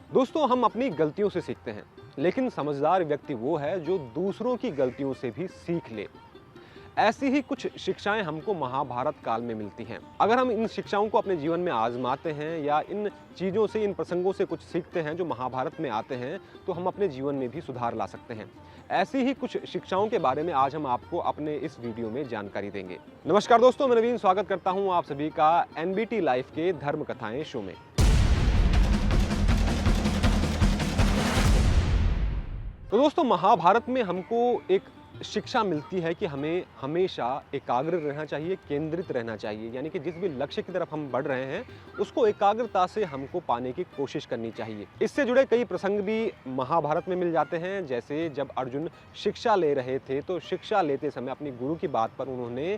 दोस्तों, हम अपनी गलतियों से सीखते हैं, लेकिन समझदार व्यक्ति वो है जो दूसरों की गलतियों से भी सीख ले। ऐसी ही कुछ शिक्षाएं हमको महाभारत काल में मिलती हैं। अगर हम इन शिक्षाओं को अपने जीवन में आजमाते हैं या इन चीज़ों से, इन प्रसंगों से कुछ सीखते हैं जो महाभारत में आते हैं, तो हम अपने जीवन में भी सुधार ला सकते हैं। ऐसी ही कुछ शिक्षाओं के बारे में आज हम आपको अपने इस वीडियो में जानकारी देंगे। नमस्कार दोस्तों, मैं नवीन स्वागत करता हूं आप सभी का एनबीटी लाइफ के धर्म कथाएं शो में। तो दोस्तों, महाभारत में हमको एक शिक्षा मिलती है कि हमें हमेशा एकाग्र रहना चाहिए, केंद्रित रहना चाहिए। यानी कि जिस भी लक्ष्य की तरफ हम बढ़ रहे हैं उसको एकाग्रता से हमको पाने की कोशिश करनी चाहिए। इससे जुड़े कई प्रसंग भी महाभारत में मिल जाते हैं। जैसे जब अर्जुन शिक्षा ले रहे थे तो शिक्षा लेते समय अपनी गुरु की बात पर उन्होंने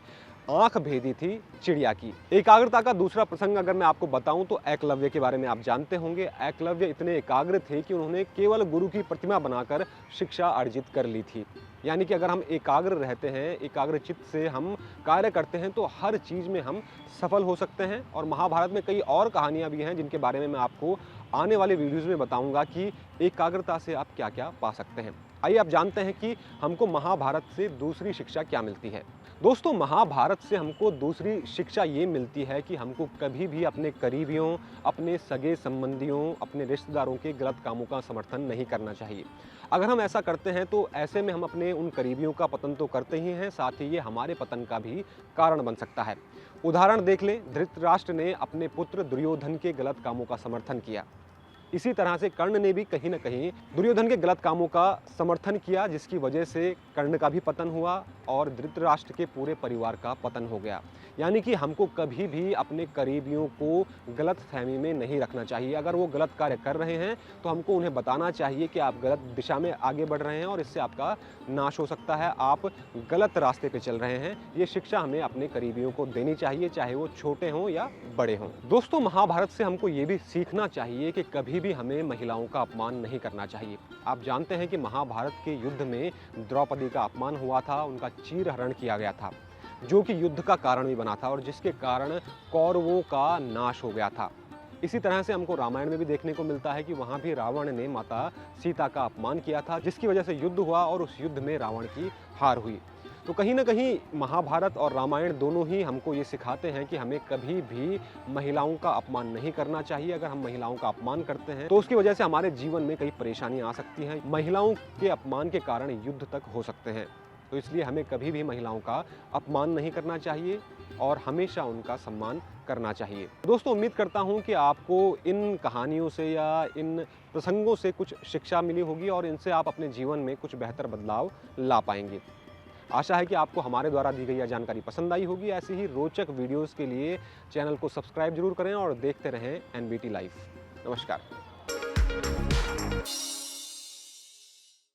आंख भेदी थी चिड़िया की। एकाग्रता का दूसरा प्रसंग अगर मैं आपको बताऊं तो एकलव्य के बारे में आप जानते होंगे। एकलव्य इतने एकाग्र थे कि उन्होंने केवल गुरु की प्रतिमा बनाकर शिक्षा अर्जित कर ली थी। यानी कि अगर हम एकाग्र रहते हैं, एकाग्र चित्त से हम कार्य करते हैं तो हर चीज़ में हम सफल हो सकते हैं। और महाभारत में कई और कहानियाँ भी हैं जिनके बारे में मैं आपको आने वाले वीडियोज़ में बताऊंगा कि एकाग्रता से आप क्या क्या पा सकते हैं। आइए आप जानते हैं कि हमको महाभारत से दूसरी शिक्षा क्या मिलती है। दोस्तों, महाभारत से हमको दूसरी शिक्षा ये मिलती है कि हमको कभी भी अपने करीबियों, अपने सगे संबंधियों, अपने रिश्तेदारों के गलत कामों का समर्थन नहीं करना चाहिए। अगर हम ऐसा करते हैं तो ऐसे में हम अपने उन करीबियों का पतन तो करते ही हैं, साथ ही ये हमारे पतन का भी कारण बन सकता है। उदाहरण देख लें, धृतराष्ट्र ने अपने पुत्र दुर्योधन के गलत कामों का समर्थन किया। इसी तरह से कर्ण ने भी कहीं न कहीं दुर्योधन के गलत कामों का समर्थन किया, जिसकी वजह से कर्ण का भी पतन हुआ और धृतराष्ट्र के पूरे परिवार का पतन हो गया। यानी कि हमको कभी भी अपने करीबियों को गलत फहमी में नहीं रखना चाहिए। अगर वो गलत कार्य कर रहे हैं तो हमको उन्हें बताना चाहिए कि आप गलत दिशा में आगे बढ़ रहे हैं और इससे आपका नाश हो सकता है, आप गलत रास्ते पे चल रहे हैं। ये शिक्षा हमें अपने करीबियों को देनी चाहिए, चाहे वो छोटे हों या बड़े हों। दोस्तों, महाभारत से हमको ये भी सीखना चाहिए कि कभी भी हमें महिलाओं का अपमान नहीं करना चाहिए। आप जानते हैं कि महाभारत के युद्ध में द्रौपदी का अपमान हुआ था, उनका चीरहरण किया गया था, जो कि युद्ध का कारण भी बना था और जिसके कारण कौरवों का नाश हो गया था। इसी तरह से हमको रामायण में भी देखने को मिलता है कि वहाँ भी रावण ने माता सीता का अपमान किया था, जिसकी वजह से युद्ध हुआ और उस युद्ध में रावण की हार हुई। तो कहीं ना कहीं महाभारत और रामायण दोनों ही हमको ये सिखाते हैं कि हमें कभी भी महिलाओं का अपमान नहीं करना चाहिए। अगर हम महिलाओं का अपमान करते हैं तो उसकी वजह से हमारे जीवन में कई परेशानियां आ सकती हैं। महिलाओं के अपमान के कारण युद्ध तक हो सकते हैं। तो इसलिए हमें कभी भी महिलाओं का अपमान नहीं करना चाहिए और हमेशा उनका सम्मान करना चाहिए। दोस्तों, उम्मीद करता हूं कि आपको इन कहानियों से या इन प्रसंगों से कुछ शिक्षा मिली होगी और इनसे आप अपने जीवन में कुछ बेहतर बदलाव ला पाएंगे। आशा है कि आपको हमारे द्वारा दी गई यह जानकारी पसंद आई होगी। ऐसी ही रोचक वीडियोस के लिए चैनल को सब्सक्राइब जरूर करें और देखते रहें एनबीटी लाइव। नमस्कार।